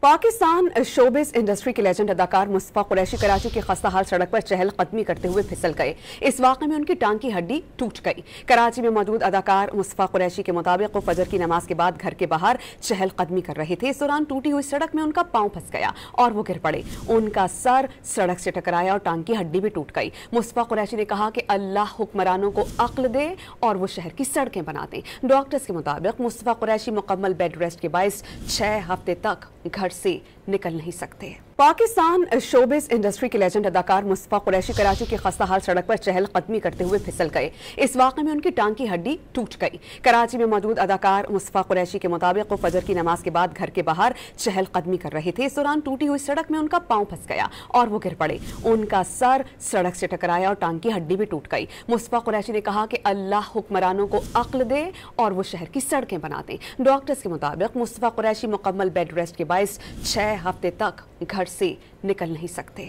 Pakistan showbiz industry के legend अदाकार मुस्तफा कुरैशी कराची की खस्ताहाल सड़क पर चहल कदमी करते हुए फिसल गए। इस वाक़े में उनकी टांग की हड्डी टूट गई। कराची में मौजूद अदाकार मुस्तफा कुरैशी के मुताबिक वो फजर की नमाज के बाद घर के बाहर चहल कदमी कर रहे थे। इस दौरान टूटी हुई सड़क में उनका पांव फंस गया और वो गिर पड़े। उनका सर सड़क से टकराया और टांग की हड्डी भी टूट गई। मुस्तफा कुरैशी ने कहा कि अल्लाह हुक्मरानों को अक्ल दे और वो शहर की सड़कें बना दें। डॉक्टर्स के मुताबिक मुस्तफा कुरैशी मुकम्मल बेड रेस्ट के बायस 6 हफ्ते तक घर से निकल नहीं सकते। पाकिस्तान शोबिस इंडस्ट्री के लेजेंड अदाकार मुस्तफा कुरैशी कराची की खस्ताहाल सड़क पर चहल कदमी करते हुए फिसल गए। इस वाक़े में उनकी टांग की हड्डी टूट गई। कराची में मौजूद अदाकार मुस्तफा कुरैशी के मुताबिक वो फजर की नमाज के बाद घर के बाहर चहल कदमी कर रहे थे। इस दौरान टूटी हुई सड़क में उनका पांव फंस गया और वो गिर पड़े। उनका सर सड़क से टकराया और टांग की हड्डी भी टूट गई। मुस्तफा कुरैशी ने कहा कि अल्लाह हुक्मरानों को अक्ल दे और वो शहर की सड़कें बना दें। डॉक्टर्स के मुताबिक मुस्तफा कुरैशी मुकम्मल बेड रेस्ट के बायस 6 हफ्ते तक घर से निकल नहीं सकते।